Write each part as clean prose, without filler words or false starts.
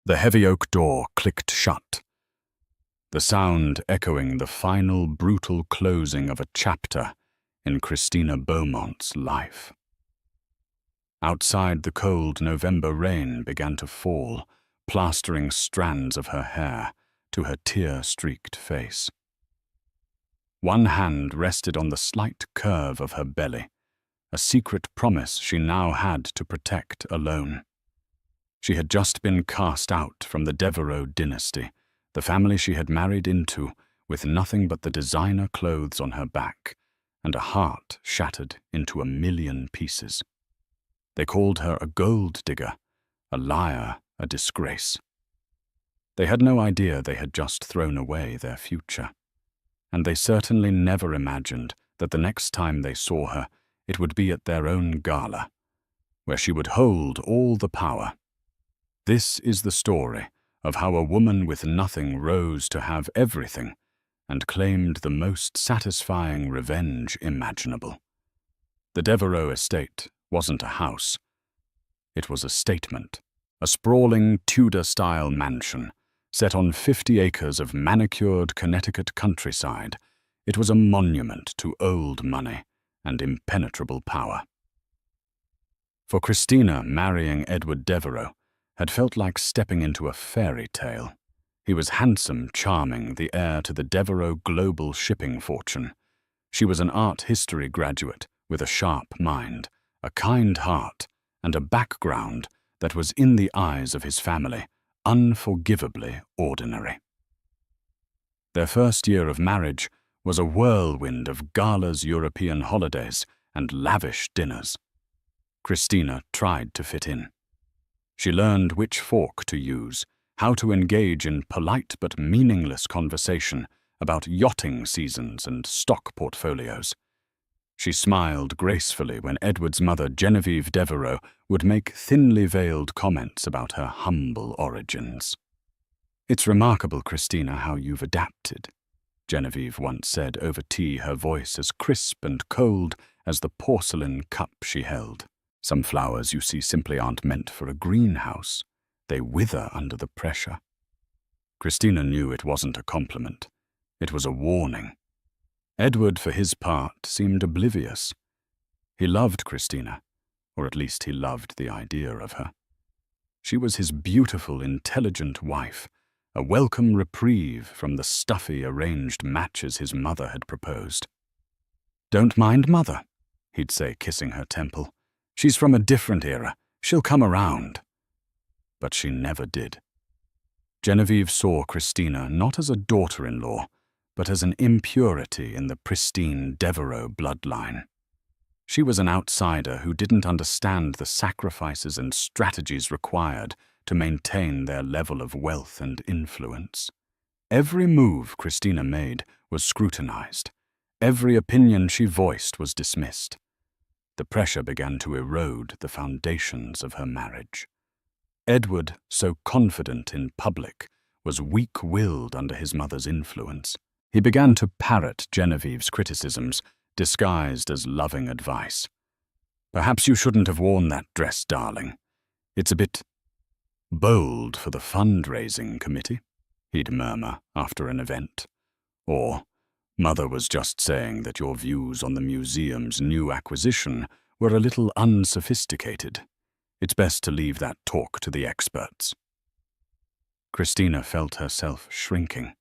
The heavy oak door clicked shut, the sound echoing the final brutal closing of a chapter in Christina Beaumont's life. Outside, the cold November rain began to fall, plastering strands of her hair to her tear-streaked face. One hand rested on the slight curve of her belly, a secret promise she now had to protect alone. She had just been cast out from the Devereux dynasty, the family she had married into, with nothing but the designer clothes on her back and a heart shattered into 1,000,000 pieces. They called her a gold digger, a liar, a disgrace. They had no idea they had just thrown away their future. And they certainly never imagined that the next time they saw her, it would be at their own gala, where she would hold all the power. This is the story of how a woman with nothing rose to have everything and claimed the most satisfying revenge imaginable. The Devereux estate wasn't a house. It was a statement, a sprawling Tudor-style mansion set on 50 acres of manicured Connecticut countryside. It was a monument to old money and impenetrable power. For Christina, marrying Edward Devereux had felt like stepping into a fairy tale. He was handsome, charming, the heir to the Devereux global shipping fortune. She was an art history graduate with a sharp mind, a kind heart, and a background that was, in the eyes of his family, unforgivably ordinary. Their first year of marriage was a whirlwind of galas, European holidays, and lavish dinners. Christina tried to fit in. She learned which fork to use, how to engage in polite but meaningless conversation about yachting seasons and stock portfolios. She smiled gracefully when Edward's mother, Genevieve Devereux, would make thinly veiled comments about her humble origins. "It's remarkable, Christina, how you've adapted," Genevieve once said over tea, her voice as crisp and cold as the porcelain cup she held. "Some flowers, you see, simply aren't meant for a greenhouse. They wither under the pressure." Christina knew it wasn't a compliment. It was a warning. Edward, for his part, seemed oblivious. He loved Christina, or at least he loved the idea of her. She was his beautiful, intelligent wife, a welcome reprieve from the stuffy, arranged matches his mother had proposed. "Don't mind Mother," he'd say, kissing her temple. "She's from a different era. She'll come around." But she never did. Genevieve saw Christina not as a daughter-in-law, but as an impurity in the pristine Devereux bloodline. She was an outsider who didn't understand the sacrifices and strategies required to maintain their level of wealth and influence. Every move Christina made was scrutinized. Every opinion she voiced was dismissed. The pressure began to erode the foundations of her marriage. Edward, so confident in public, was weak-willed under his mother's influence. He began to parrot Genevieve's criticisms, disguised as loving advice. "Perhaps you shouldn't have worn that dress, darling. It's a bit bold for the fundraising committee," he'd murmur after an event. Or, "Mother was just saying that your views on the museum's new acquisition were a little unsophisticated. It's best to leave that talk to the experts." Christina felt herself shrinking.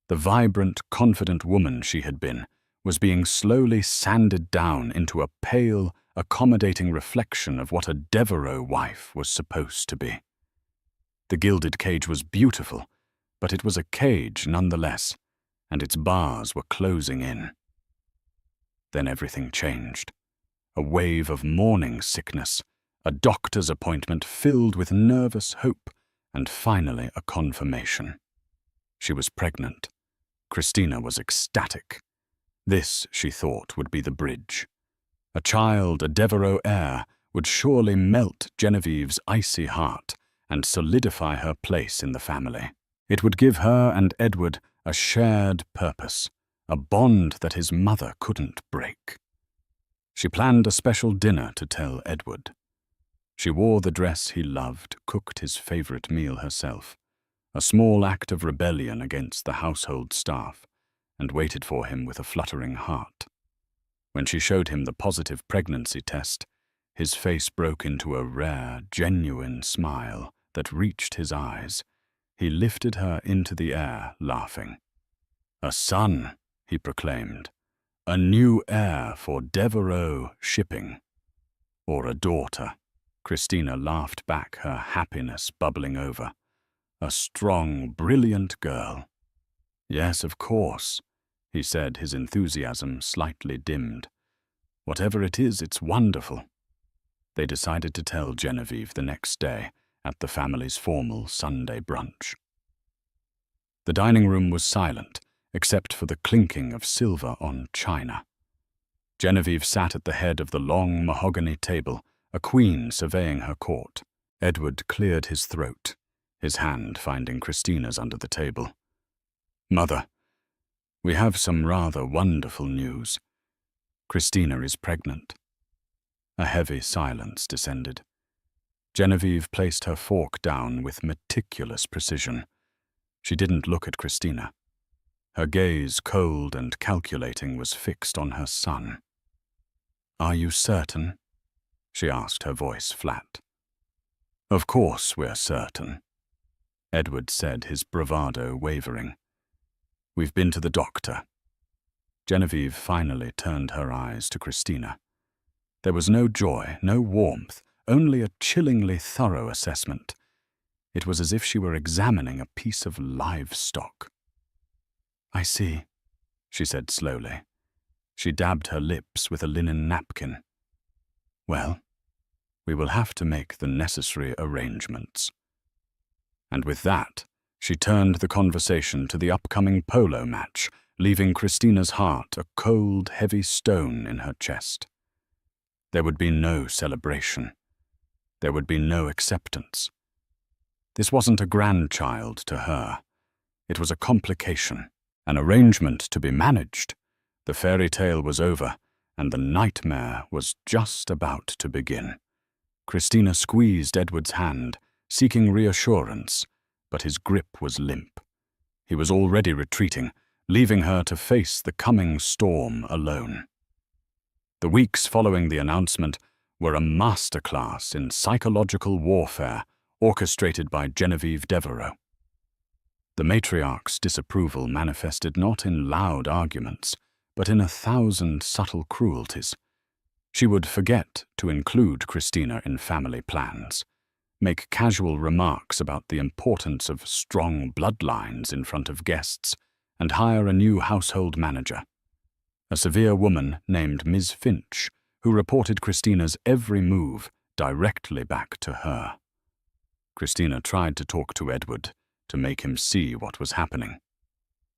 The vibrant, confident woman she had been was being slowly sanded down into a pale, accommodating reflection of what a Devereux wife was supposed to be. The gilded cage was beautiful, but it was a cage nonetheless, and its bars were closing in. Then everything changed. A wave of morning sickness, a doctor's appointment filled with nervous hope, and finally a confirmation. She was pregnant. Christina was ecstatic. This, she thought, would be the bridge. A child, a Devereux heir, would surely melt Genevieve's icy heart and solidify her place in the family. It would give her and Edward a shared purpose, a bond that his mother couldn't break. She planned a special dinner to tell Edward. She wore the dress he loved, cooked his favorite meal herself, a small act of rebellion against the household staff, and waited for him with a fluttering heart. When she showed him the positive pregnancy test, his face broke into a rare, genuine smile that reached his eyes. He lifted her into the air, laughing. "A son," he proclaimed. "A new heir for Devereux Shipping." "Or a daughter." Christina laughed back, her happiness bubbling over. "A strong, brilliant girl." "Yes, of course," he said, his enthusiasm slightly dimmed. "Whatever it is, it's wonderful." They decided to tell Genevieve the next day at the family's formal Sunday brunch. The dining room was silent, except for the clinking of silver on china. Genevieve sat at the head of the long mahogany table, a queen surveying her court. Edward cleared his throat, his hand finding Christina's under the table. "Mother, we have some rather wonderful news. Christina is pregnant." A heavy silence descended. Genevieve placed her fork down with meticulous precision. She didn't look at Christina. Her gaze, cold and calculating, was fixed on her son. "Are you certain?" she asked, her voice flat. "Of course we're certain," Edward said, his bravado wavering. "We've been to the doctor." Genevieve finally turned her eyes to Christina. There was no joy, no warmth, only a chillingly thorough assessment. It was as if she were examining a piece of livestock. "I see," she said slowly. She dabbed her lips with a linen napkin. "Well, we will have to make the necessary arrangements." And with that, she turned the conversation to the upcoming polo match, leaving Christina's heart a cold, heavy stone in her chest. There would be no celebration. There would be no acceptance. This wasn't a grandchild to her. It was a complication, an arrangement to be managed. The fairy tale was over, and the nightmare was just about to begin. Christina squeezed Edward's hand, seeking reassurance, but his grip was limp. He was already retreating, leaving her to face the coming storm alone. The weeks following the announcement were a masterclass in psychological warfare orchestrated by Genevieve Devereux. The matriarch's disapproval manifested not in loud arguments, but in 1,000 subtle cruelties. She would forget to include Christina in family plans, make casual remarks about the importance of strong bloodlines in front of guests, and hire a new household manager. A severe woman named Ms. Finch, who reported Christina's every move directly back to her. Christina tried to talk to Edward, to make him see what was happening.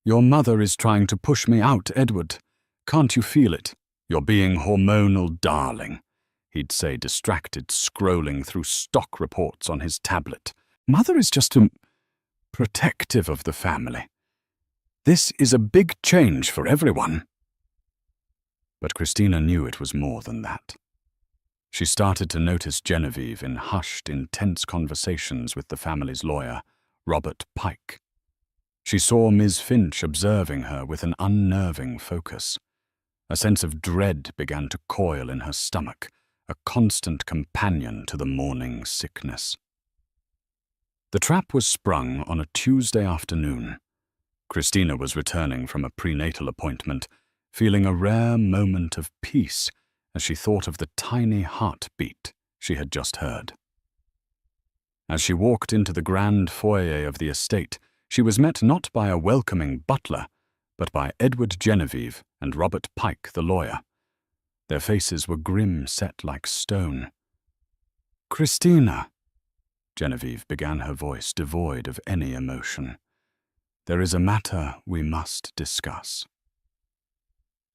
"Your mother is trying to push me out, Edward. Can't you feel it? You're being hormonal, darling," he'd say, distracted, scrolling through stock reports on his tablet. "Mother is just protective of the family. This is a big change for everyone." But Christina knew it was more than that. She started to notice Genevieve in hushed, intense conversations with the family's lawyer, Robert Pike. She saw Ms. Finch observing her with an unnerving focus. A sense of dread began to coil in her stomach, a constant companion to the morning sickness. The trap was sprung on a Tuesday afternoon. Christina was returning from a prenatal appointment, feeling a rare moment of peace as she thought of the tiny heartbeat she had just heard. As she walked into the grand foyer of the estate, she was met not by a welcoming butler, but by Edward Genevieve and Robert Pike, the lawyer. Their faces were grim, set like stone. "Christina," Genevieve began, her voice devoid of any emotion, "there is a matter we must discuss."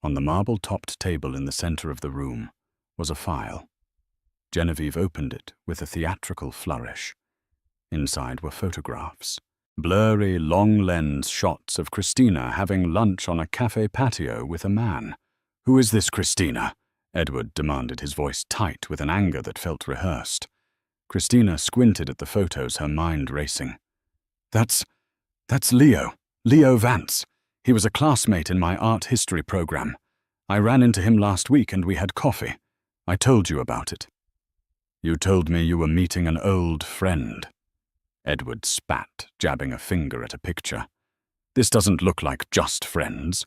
On the marble-topped table in the center of the room was a file. Genevieve opened it with a theatrical flourish. Inside were photographs. Blurry, long-lens shots of Christina having lunch on a cafe patio with a man. "Who is this Christina?" Edward demanded, his voice tight with an anger that felt rehearsed. Christina squinted at the photos, her mind racing. That's Leo. Leo Vance. He was a classmate in my art history program. I ran into him last week and we had coffee. I told you about it. You told me you were meeting an old friend. Edward spat, jabbing a finger at a picture. This doesn't look like just friends.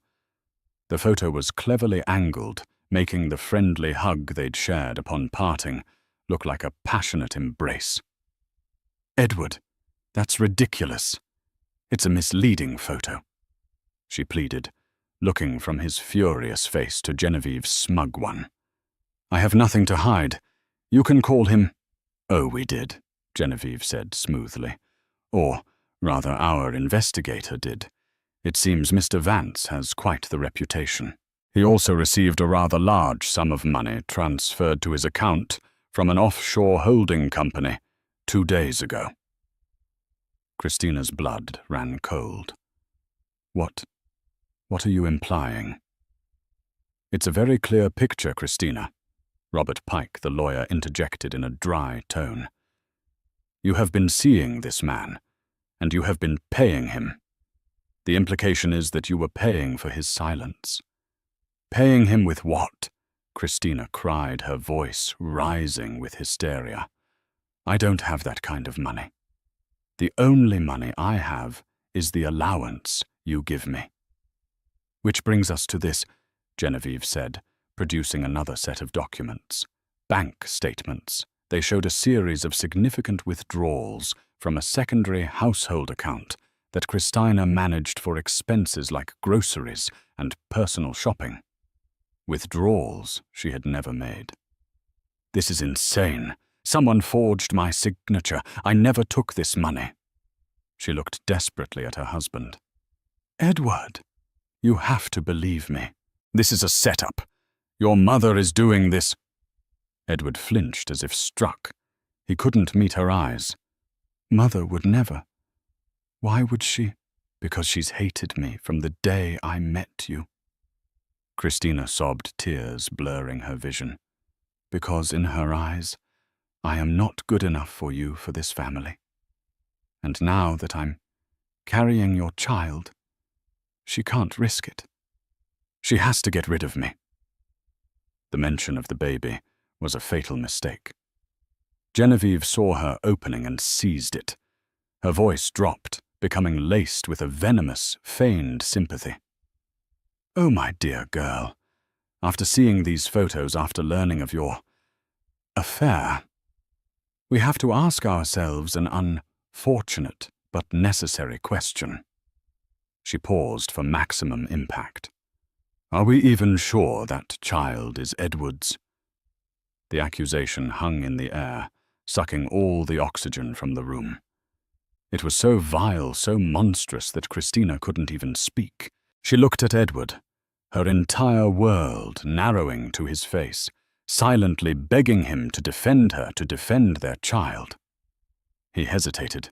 The photo was cleverly angled, making the friendly hug they'd shared upon parting look like a passionate embrace. Edward, that's ridiculous. It's a misleading photo, she pleaded, looking from his furious face to Genevieve's smug one. I have nothing to hide. You can call him— Oh, we did, Genevieve said smoothly. Or, rather, our investigator did. It seems Mr. Vance has quite the reputation. He also received a rather large sum of money transferred to his account from an offshore holding company 2 days ago. Christina's blood ran cold. What are you implying? It's a very clear picture, Christina, Robert Pike, the lawyer, interjected in a dry tone. You have been seeing this man, and you have been paying him. The implication is that you were paying for his silence. Paying him with what? Christina cried, her voice rising with hysteria. I don't have that kind of money. The only money I have is the allowance you give me. Which brings us to this, Genevieve said, producing another set of documents. Bank statements. They showed a series of significant withdrawals from a secondary household account that Christina managed for expenses like groceries and personal shopping. Withdrawals she had never made. This is insane. Someone forged my signature. I never took this money. She looked desperately at her husband. Edward, you have to believe me. This is a setup. Your mother is doing this. Edward flinched as if struck. He couldn't meet her eyes. Mother would never. Why would she? Because she's hated me from the day I met you. Christina sobbed, tears blurring her vision. Because in her eyes, I am not good enough for you for this family. And now that I'm carrying your child, she can't risk it. She has to get rid of me. The mention of the baby was a fatal mistake. Genevieve saw her opening and seized it. Her voice dropped, becoming laced with a venomous, feigned sympathy. Oh, my dear girl, after seeing these photos, after learning of your affair, we have to ask ourselves an unfortunate but necessary question. She paused for maximum impact. Are we even sure that child is Edward's? The accusation hung in the air, sucking all the oxygen from the room. It was so vile, so monstrous that Christina couldn't even speak. She looked at Edward, her entire world narrowing to his face, silently begging him to defend her, to defend their child. He hesitated.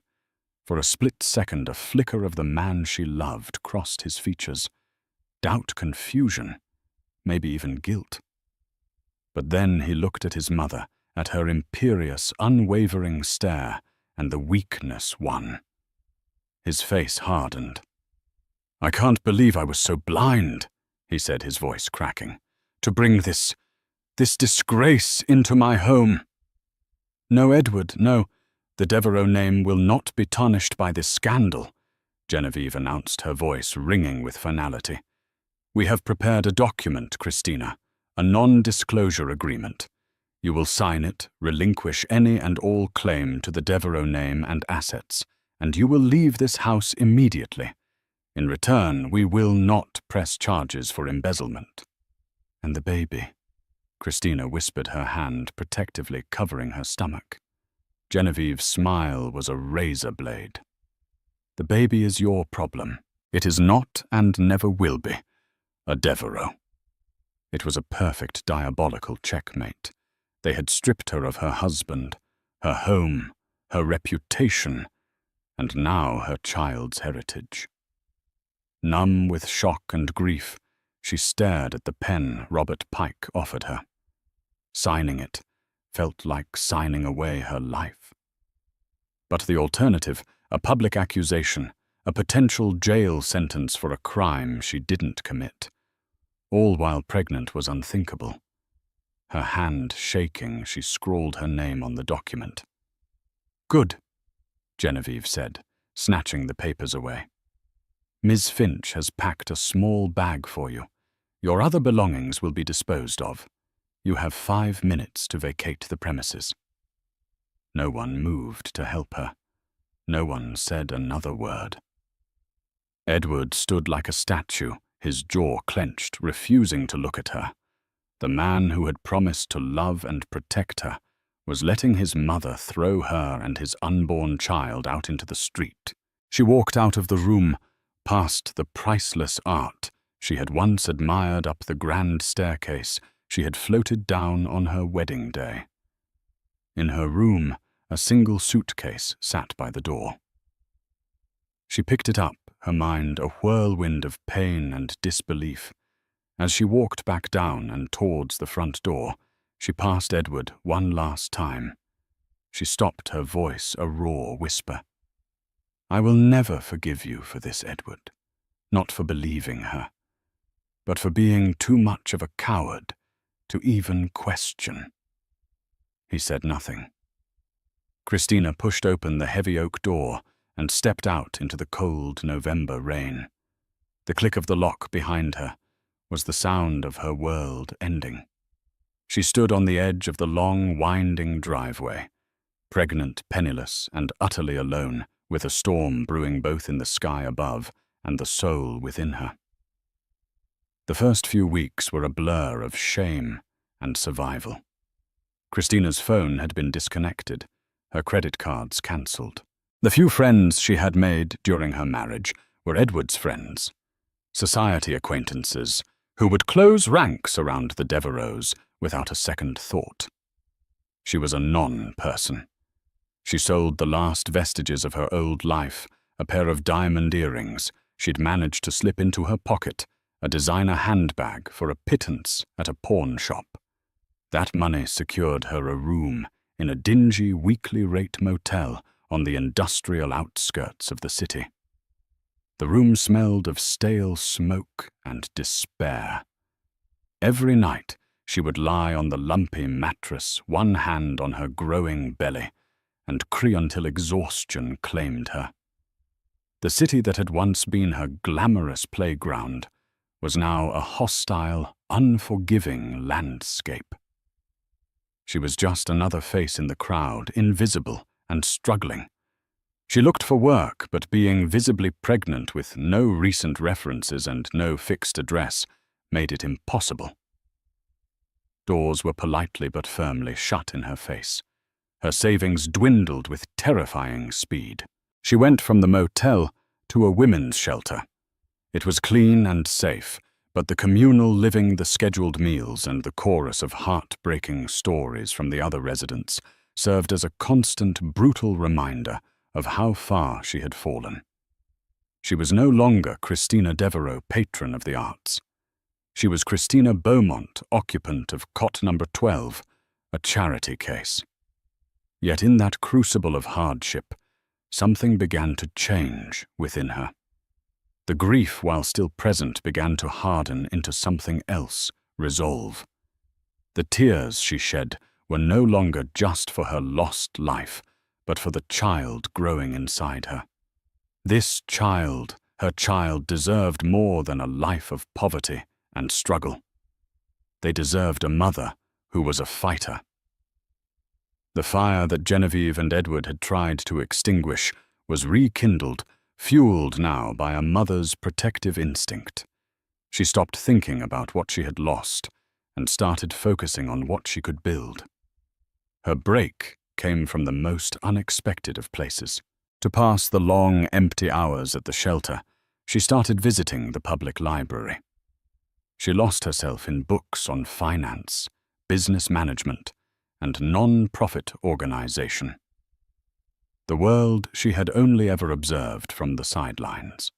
For a split second, a flicker of the man she loved crossed his features. Doubt, confusion, maybe even guilt. But then he looked at his mother, at her imperious, unwavering stare, and the weakness won. His face hardened. I can't believe I was so blind, he said, his voice cracking, to bring this disgrace into my home. No, Edward, no. The Devereux name will not be tarnished by this scandal, Genevieve announced, her voice ringing with finality. We have prepared a document, Christina, a non-disclosure agreement. You will sign it, relinquish any and all claim to the Devereux name and assets, and you will leave this house immediately. In return, we will not press charges for embezzlement. And the baby? Christina whispered, her hand protectively covering her stomach. Genevieve's smile was a razor blade. The baby is your problem. It is not and never will be a Devereux. It was a perfect diabolical checkmate. They had stripped her of her husband, her home, her reputation, and now her child's heritage. Numb with shock and grief, she stared at the pen Robert Pike offered her. Signing it, felt like signing away her life. But the alternative, a public accusation, a potential jail sentence for a crime she didn't commit, all while pregnant, was unthinkable. Her hand shaking, she scrawled her name on the document. "Good," Genevieve said, snatching the papers away. "Ms. Finch has packed a small bag for you. Your other belongings will be disposed of. You have 5 minutes to vacate the premises." No one moved to help her. No one said another word. Edward stood like a statue, his jaw clenched, refusing to look at her. The man who had promised to love and protect her was letting his mother throw her and his unborn child out into the street. She walked out of the room, past the priceless art she had once admired up the grand staircase she had floated down on her wedding day. In her room, a single suitcase sat by the door. She picked it up, her mind a whirlwind of pain and disbelief. As she walked back down and towards the front door, she passed Edward one last time. She stopped, her voice a raw whisper. "I will never forgive you for this, Edward. Not for believing her, but for being too much of a coward to even question." He said nothing. Christina pushed open the heavy oak door and stepped out into the cold November rain. The click of the lock behind her was the sound of her world ending. She stood on the edge of the long, winding driveway, pregnant, penniless, and utterly alone, with a storm brewing both in the sky above and the soul within her. The first few weeks were a blur of shame and survival. Christina's phone had been disconnected, her credit cards cancelled. The few friends she had made during her marriage were Edward's friends, society acquaintances who would close ranks around the Devereaux without a second thought. She was a non-person. She sold the last vestiges of her old life, a pair of diamond earrings she'd managed to slip into her pocket, a designer handbag for a pittance at a pawn shop. That money secured her a room in a dingy weekly-rate motel on the industrial outskirts of the city. The room smelled of stale smoke and despair. Every night, she would lie on the lumpy mattress, one hand on her growing belly, and cry until exhaustion claimed her. The city that had once been her glamorous playground was now a hostile, unforgiving landscape. She was just another face in the crowd, invisible and struggling. She looked for work, but being visibly pregnant with no recent references and no fixed address made it impossible. Doors were politely but firmly shut in her face. Her savings dwindled with terrifying speed. She went from the motel to a women's shelter. It was clean and safe, but the communal living, the scheduled meals, and the chorus of heart-breaking stories from the other residents served as a constant, brutal reminder of how far she had fallen. She was no longer Christina Devereaux, patron of the arts. She was Christina Beaumont, occupant of cot number 12, a charity case. Yet in that crucible of hardship, something began to change within her. The grief, while still present, began to harden into something else, resolve. The tears she shed were no longer just for her lost life, but for the child growing inside her. This child, her child, deserved more than a life of poverty and struggle. They deserved a mother who was a fighter. The fire that Genevieve and Edward had tried to extinguish was rekindled, fueled now by a mother's protective instinct. She stopped thinking about what she had lost and started focusing on what she could build. Her break came from the most unexpected of places. To pass the long, empty hours at the shelter, she started visiting the public library. She lost herself in books on finance, business management, and non-profit organization. The world she had only ever observed from the sidelines.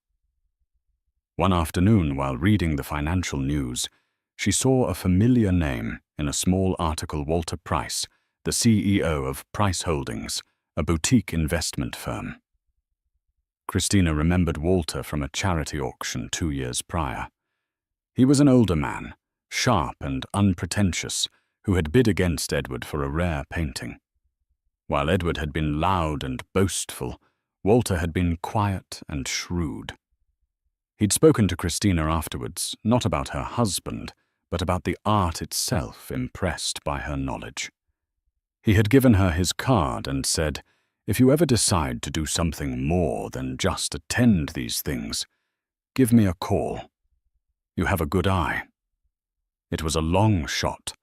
One afternoon, while reading the financial news, she saw a familiar name in a small article Walter Price the CEO of Price Holdings, a boutique investment firm. Christina remembered Walter from a charity auction 2 years prior. He was an older man, sharp and unpretentious, who had bid against Edward for a rare painting. While Edward had been loud and boastful, Walter had been quiet and shrewd. He'd spoken to Christina afterwards, not about her husband, but about the art itself, impressed by her knowledge. He had given her his card and said, "If you ever decide to do something more than just attend these things, give me a call. You have a good eye." It was a long shot,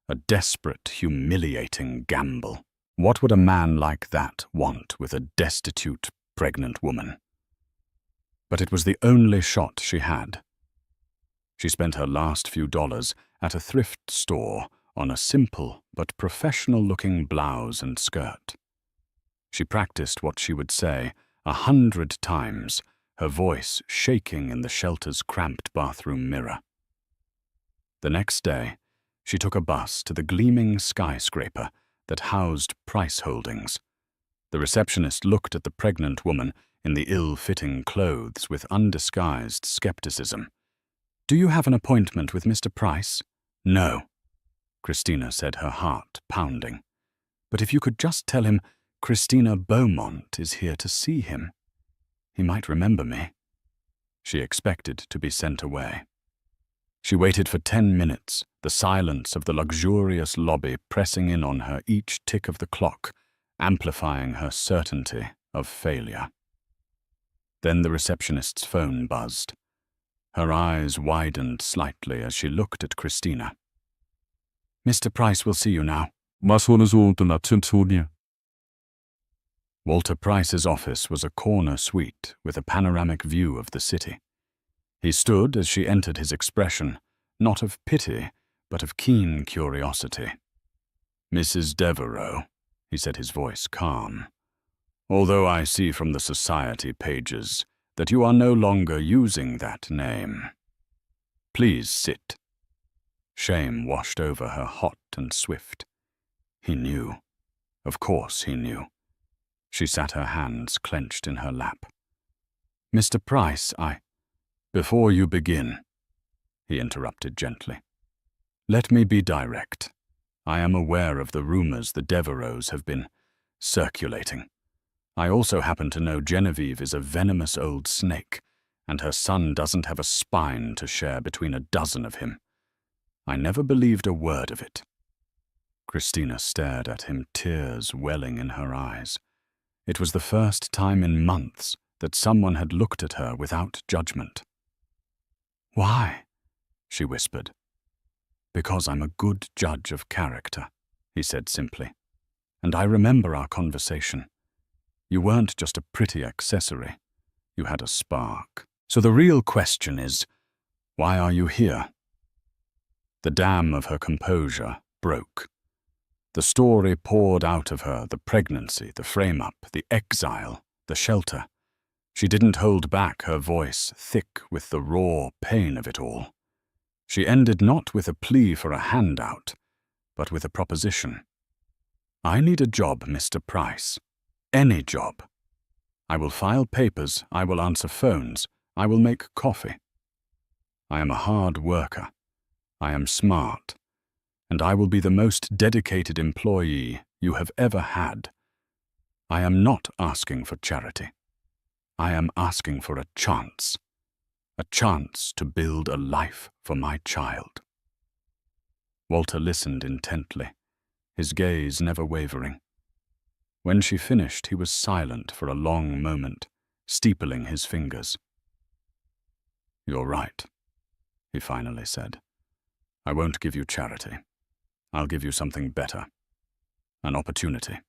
a desperate, humiliating gamble. What would a man like that want with a destitute, pregnant woman? But it was the only shot she had. She spent her last few dollars at a thrift store on a simple but professional-looking blouse and skirt. She practiced what she would say 100 times, her voice shaking in the shelter's cramped bathroom mirror. The next day, she took a bus to the gleaming skyscraper that housed Price Holdings. The receptionist looked at the pregnant woman in the ill-fitting clothes with undisguised skepticism. "Do you have an appointment with Mr. Price?" "No," Christina said, her heart pounding. "But if you could just tell him Christina Beaumont is here to see him. He might remember me." She expected to be sent away. She waited for 10 minutes, the silence of the luxurious lobby pressing in on her each tick of the clock, amplifying her certainty of failure. Then the receptionist's phone buzzed. Her eyes widened slightly as she looked at Christina. "Mr. Price will see you now." Walter Price's office was a corner suite with a panoramic view of the city. He stood as she entered, his expression, not of pity, but of keen curiosity. "Mrs. Devereux," he said, his voice calm, "although I see from the society pages that you are no longer using that name. Please sit." Shame washed over her, hot and swift. He knew. Of course he knew. She sat, her hands clenched in her lap. "Mr. Price, Before you begin," he interrupted gently, "let me be direct. I am aware of the rumors the Devereux have been circulating. I also happen to know Genevieve is a venomous old snake, and her son doesn't have a spine to share between a dozen of him. I never believed a word of it." Christina stared at him, tears welling in her eyes. It was the first time in months that someone had looked at her without judgment. "Why?" she whispered. "Because I'm a good judge of character," he said simply. "And I remember our conversation. You weren't just a pretty accessory. You had a spark. So the real question is, why are you here?" The dam of her composure broke. The story poured out of her, the pregnancy, the frame-up, the exile, the shelter. She didn't hold back, her voice thick with the raw pain of it all. She ended not with a plea for a handout, but with a proposition. "I need a job, Mr. Price. Any job. I will file papers, I will answer phones, I will make coffee. I am a hard worker. I am smart. And I will be the most dedicated employee you have ever had. I am not asking for charity. I am asking for a chance to build a life for my child." Walter listened intently, his gaze never wavering. When she finished, he was silent for a long moment, steepling his fingers. "You're right," he finally said. "I won't give you charity. I'll give you something better. An opportunity."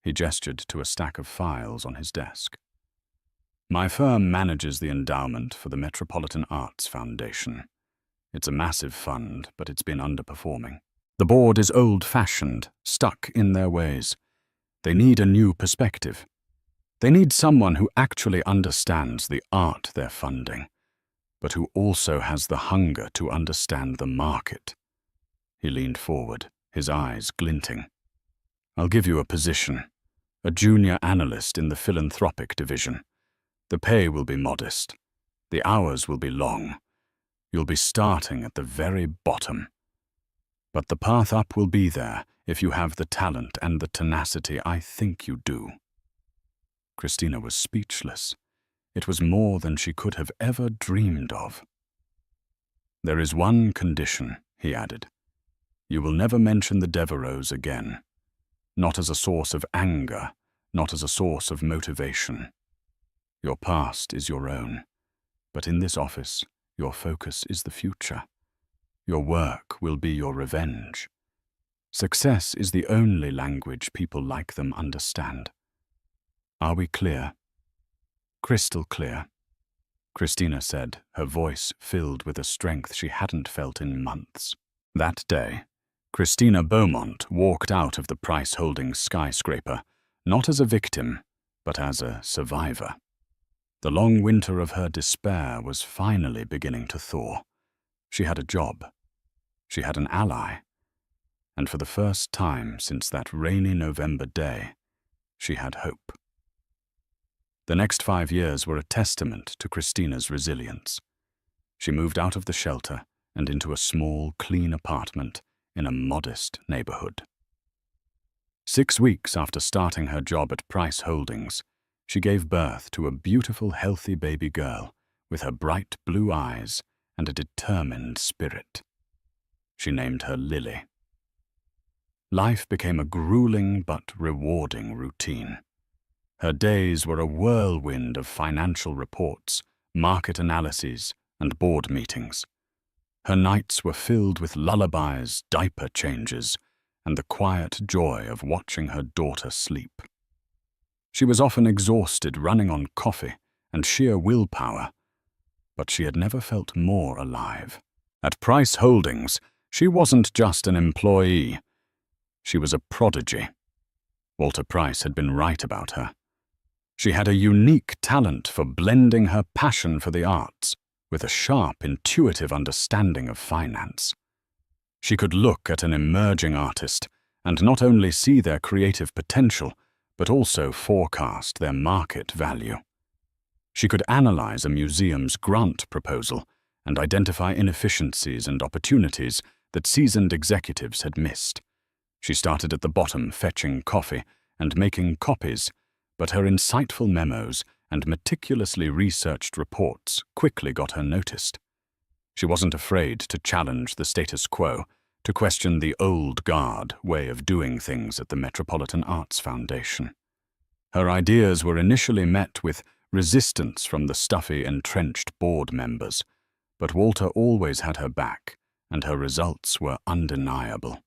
He gestured to a stack of files on his desk. "My firm manages the endowment for the Metropolitan Arts Foundation. It's a massive fund, but it's been underperforming. The board is old-fashioned, stuck in their ways. They need a new perspective. They need someone who actually understands the art they're funding, but who also has the hunger to understand the market." He leaned forward, his eyes glinting. I'll give you a position, a junior analyst in the philanthropic division. The pay will be modest. The hours will be long. You'll be starting at the very bottom. But the path up will be there if you have the talent and the tenacity I think you do. Christina was speechless. It was more than she could have ever dreamed of. There is one condition, he added. You will never mention the Devereaux again. Not as a source of anger, not as a source of motivation. Your past is your own, but in this office, your focus is the future. Your work will be your revenge. Success is the only language people like them understand. Are we clear? Crystal clear, Christina said, her voice filled with a strength she hadn't felt in months. That day, Christina Beaumont walked out of the Price Holdings skyscraper, not as a victim, but as a survivor. The long winter of her despair was finally beginning to thaw. She had a job. She had an ally. And for the first time since that rainy November day, she had hope. The next 5 years were a testament to Christina's resilience. She moved out of the shelter and into a small, clean apartment in a modest neighborhood. 6 weeks after starting her job at Price Holdings, she gave birth to a beautiful, healthy baby girl with her bright blue eyes and a determined spirit. She named her Lily. Life became a grueling but rewarding routine. Her days were a whirlwind of financial reports, market analyses, and board meetings. Her nights were filled with lullabies, diaper changes, and the quiet joy of watching her daughter sleep. She was often exhausted running on coffee and sheer willpower, but she had never felt more alive. At Price Holdings, she wasn't just an employee. She was a prodigy. Walter Price had been right about her. She had a unique talent for blending her passion for the arts with a sharp, intuitive understanding of finance. She could look at an emerging artist and not only see their creative potential, but also forecast their market value. She could analyze a museum's grant proposal and identify inefficiencies and opportunities that seasoned executives had missed. She started at the bottom, fetching coffee and making copies, but her insightful memos and meticulously researched reports quickly got her noticed. She wasn't afraid to challenge the status quo, to question the old guard way of doing things at the Metropolitan Arts Foundation. Her ideas were initially met with resistance from the stuffy, entrenched board members, but Walter always had her back, and her results were undeniable.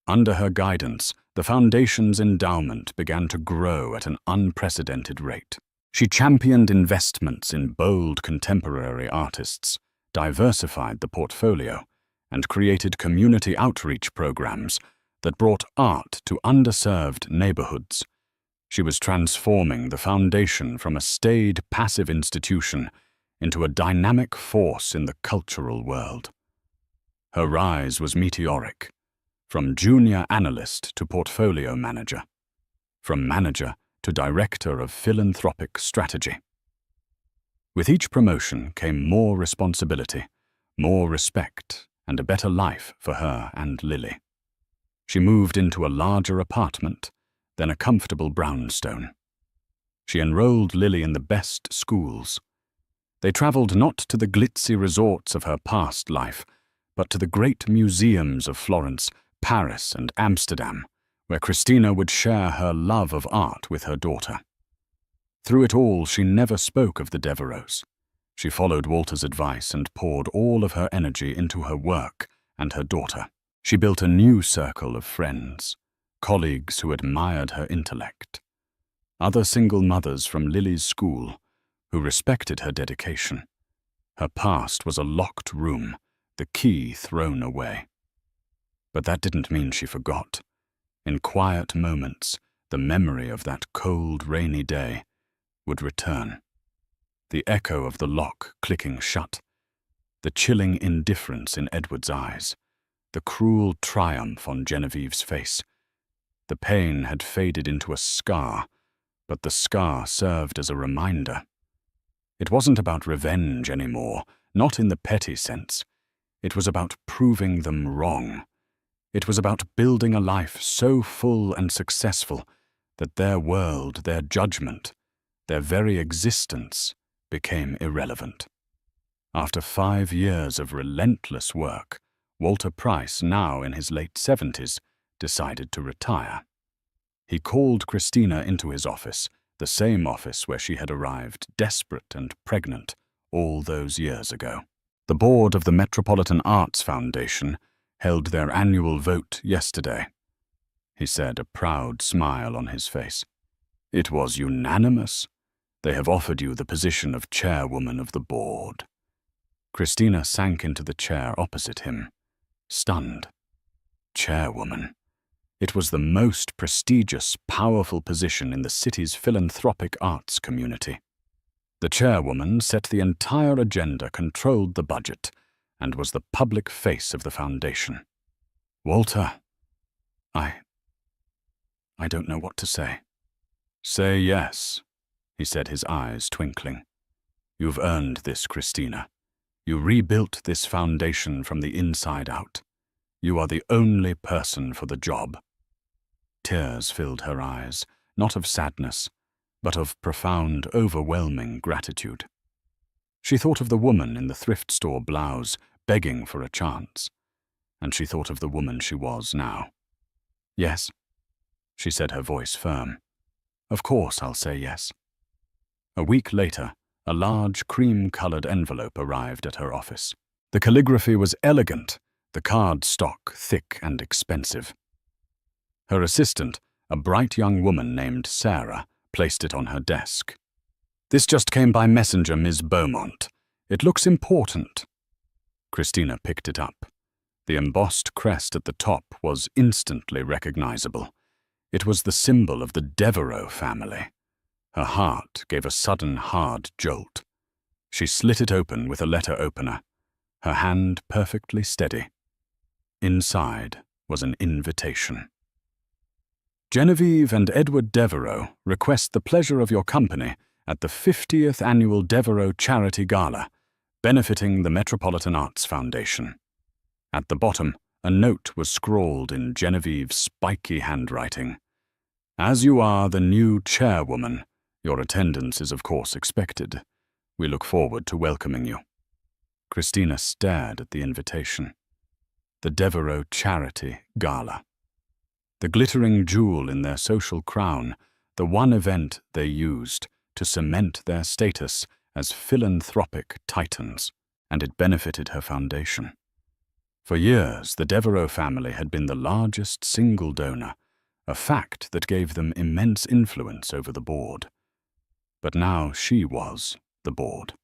Under her guidance, the Foundation's endowment began to grow at an unprecedented rate. She championed investments in bold contemporary artists, diversified the portfolio, and created community outreach programs that brought art to underserved neighborhoods. She was transforming the Foundation from a staid, passive institution into a dynamic force in the cultural world. Her rise was meteoric, from junior analyst to portfolio manager, from manager to director of philanthropic strategy. With each promotion came more responsibility, more respect, and a better life for her and Lily. She moved into a larger apartment, then a comfortable brownstone. She enrolled Lily in the best schools. They traveled not to the glitzy resorts of her past life, but to the great museums of Florence, Paris, and Amsterdam, where Christina would share her love of art with her daughter. Through it all, she never spoke of the Devereaux. She followed Walter's advice and poured all of her energy into her work and her daughter. She built a new circle of friends, colleagues who admired her intellect, other single mothers from Lily's school who respected her dedication. Her past was a locked room, the key thrown away. But that didn't mean she forgot. In quiet moments, the memory of that cold, rainy day would return. The echo of the lock clicking shut, the chilling indifference in Edward's eyes, the cruel triumph on Genevieve's face. The pain had faded into a scar, but the scar served as a reminder. It wasn't about revenge anymore, not in the petty sense. It was about proving them wrong. It was about building a life so full and successful that their world, their judgment, their very existence became irrelevant. After 5 years of relentless work, Walter Price, now in his late 70s, decided to retire. He called Christina into his office, the same office where she had arrived, desperate and pregnant, all those years ago. The board of the Metropolitan Arts Foundation held their annual vote yesterday. He said, a proud smile on his face. It was unanimous. They have offered you the position of chairwoman of the board. Christina sank into the chair opposite him, stunned. Chairwoman. It was the most prestigious, powerful position in the city's philanthropic arts community. The chairwoman set the entire agenda, controlled the budget, and was the public face of the foundation. Walter, I don't know what to say. Say yes, he said, his eyes twinkling. You've earned this, Christina. You rebuilt this foundation from the inside out. You are the only person for the job. Tears filled her eyes, not of sadness, but of profound, overwhelming gratitude. She thought of the woman in the thrift store blouse, begging for a chance, and she thought of the woman she was now. Yes, she said, her voice firm. Of course I'll say yes. A week later, a large cream-colored envelope arrived at her office. The calligraphy was elegant, the card stock thick and expensive. Her assistant, a bright young woman named Sarah, placed it on her desk. This just came by messenger, Ms. Beaumont. It looks important. Christina picked it up. The embossed crest at the top was instantly recognizable. It was the symbol of the Devereux family. Her heart gave a sudden hard jolt. She slit it open with a letter opener, her hand perfectly steady. Inside was an invitation. Genevieve and Edward Devereux request the pleasure of your company at the 50th Annual Devereux Charity Gala, benefiting the Metropolitan Arts Foundation. At the bottom, a note was scrawled in Genevieve's spiky handwriting. As you are the new chairwoman, your attendance is of course expected. We look forward to welcoming you. Christina stared at the invitation. The Devereux Charity Gala. The glittering jewel in their social crown, the one event they used to cement their status as philanthropic titans, and it benefited her foundation. For years, the Devereux family had been the largest single donor, a fact that gave them immense influence over the board. But now she was the board.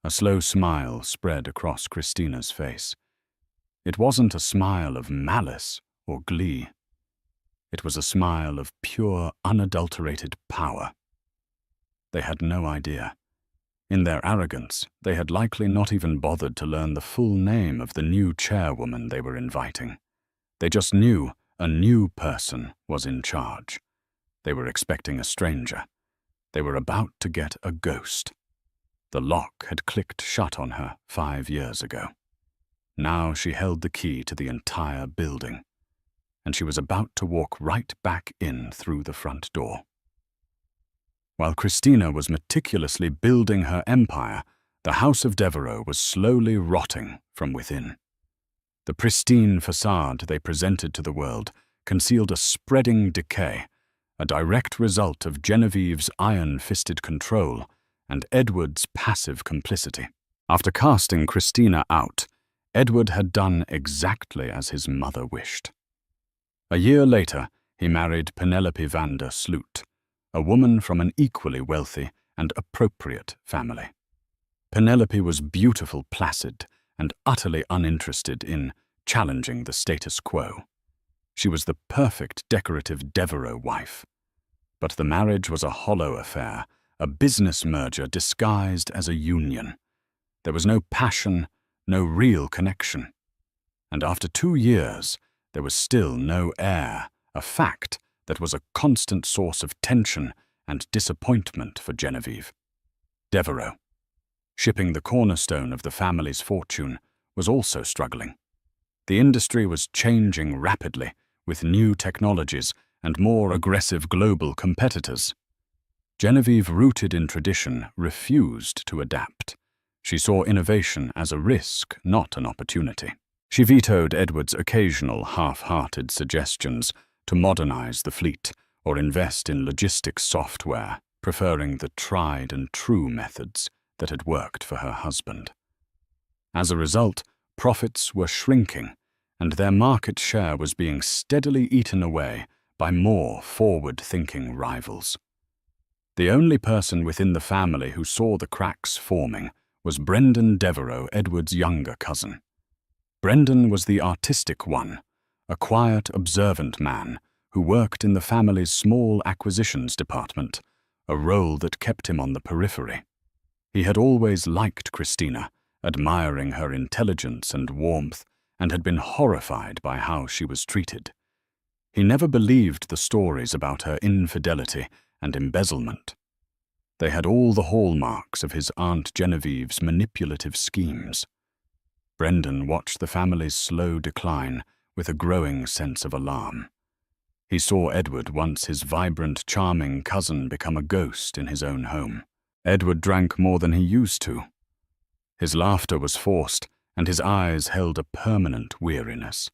A slow smile spread across Christina's face. It wasn't a smile of malice or glee. It was a smile of pure, unadulterated power. They had no idea. In their arrogance, they had likely not even bothered to learn the full name of the new chairwoman they were inviting. They just knew a new person was in charge. They were expecting a stranger. They were about to get a ghost. The lock had clicked shut on her 5 years ago. Now she held the key to the entire building, and she was about to walk right back in through the front door. While Christina was meticulously building her empire, the House of Devereux was slowly rotting from within. The pristine facade they presented to the world concealed a spreading decay, a direct result of Genevieve's iron-fisted control and Edward's passive complicity. After casting Christina out, Edward had done exactly as his mother wished. A year later, he married Penelope van der Sloot, a woman from an equally wealthy and appropriate family. Penelope was beautiful, placid, and utterly uninterested in challenging the status quo. She was the perfect decorative Devereux wife. But the marriage was a hollow affair, a business merger disguised as a union. There was no passion, no real connection. And after 2 years, there was still no heir a fact that was a constant source of tension and disappointment for Genevieve. Devereux, shipping the cornerstone of the family's fortune, was also struggling. The industry was changing rapidly, with new technologies and more aggressive global competitors. Genevieve, rooted in tradition, refused to adapt. She saw innovation as a risk, not an opportunity. She vetoed Edward's occasional half-hearted suggestions to modernize the fleet or invest in logistics software, preferring the tried-and-true methods that had worked for her husband. As a result, profits were shrinking, and their market share was being steadily eaten away by more forward-thinking rivals. The only person within the family who saw the cracks forming was Brendan Devereux, Edward's younger cousin. Brendan was the artistic one, a quiet, observant man who worked in the family's small acquisitions department, a role that kept him on the periphery. He had always liked Christina, admiring her intelligence and warmth, and had been horrified by how she was treated. He never believed the stories about her infidelity and embezzlement. They had all the hallmarks of his Aunt Genevieve's manipulative schemes. Brendan watched the family's slow decline with a growing sense of alarm. He saw Edward, once his vibrant, charming cousin, become a ghost in his own home. Edward drank more than he used to. His laughter was forced, and his eyes held a permanent weariness.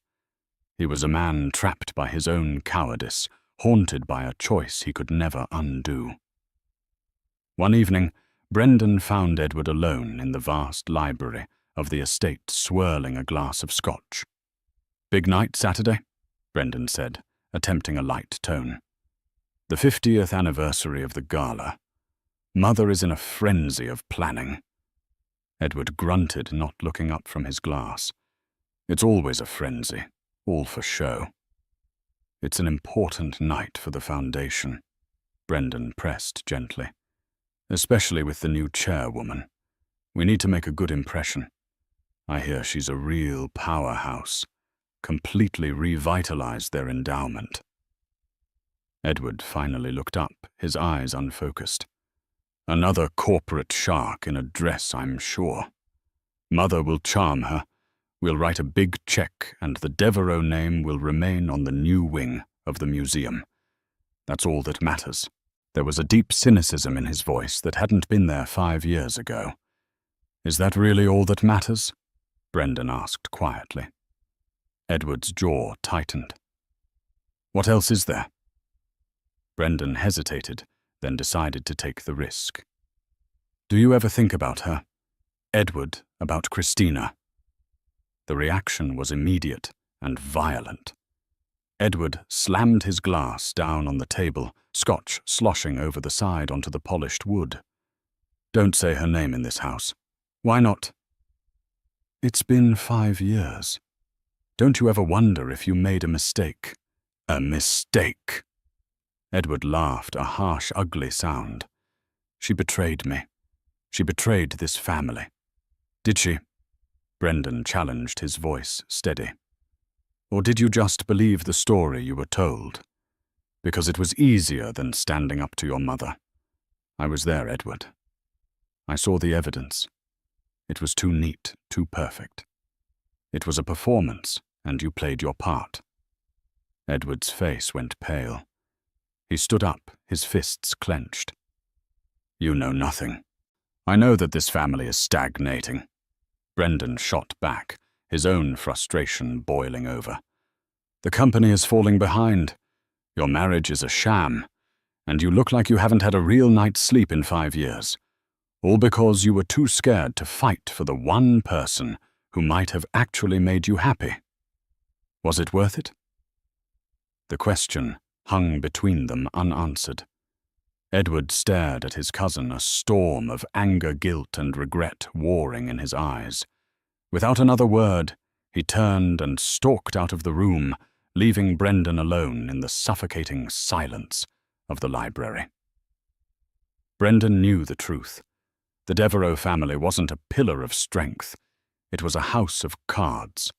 He was a man trapped by his own cowardice, haunted by a choice he could never undo. One evening, Brendan found Edward alone in the vast library of the estate, swirling a glass of scotch. "Big night Saturday?" Brendan said, attempting a light tone. "The 50th anniversary of the gala. Mother is in a frenzy of planning." Edward grunted, not looking up from his glass. "It's always a frenzy, all for show." "It's an important night for the foundation," Brendan pressed gently. "Especially with the new chairwoman. We need to make a good impression. I hear she's a real powerhouse. Completely revitalized their endowment." Edward finally looked up, his eyes unfocused. "Another corporate shark in a dress, I'm sure. Mother will charm her. We'll write a big check, and the Devereux name will remain on the new wing of the museum. That's all that matters." There was a deep cynicism in his voice that hadn't been there 5 years ago. "Is that really all that matters?" Brendan asked quietly. Edward's jaw tightened. "What else is there?" Brendan hesitated, then decided to take the risk. "Do you ever think about her? Edward, about Christina?" The reaction was immediate and violent. Edward slammed his glass down on the table, scotch sloshing over the side onto the polished wood. "Don't say her name in this house." "Why not?" "It's been 5 years. Don't you ever wonder if you made a mistake?" "A mistake?" Edward laughed, a harsh, ugly sound. "She betrayed me. She betrayed this family." "Did she?" Brendan challenged, his voice steady. "Or did you just believe the story you were told? Because it was easier than standing up to your mother. I was there, Edward. I saw the evidence. It was too neat, too perfect. It was a performance, and you played your part." Edward's face went pale. He stood up, his fists clenched. "You know nothing. I know that this family is stagnating." Brendan shot back, his own frustration boiling over. "The company is falling behind. Your marriage is a sham, and you look like you haven't had a real night's sleep in 5 years. All because you were too scared to fight for the one person who might have actually made you happy. Was it worth it?" The question hung between them unanswered. Edward stared at his cousin, a storm of anger, guilt, and regret warring in his eyes. Without another word, he turned and stalked out of the room, leaving Brendan alone in the suffocating silence of the library. Brendan knew the truth. The Devereux family wasn't a pillar of strength. It was a house of cards.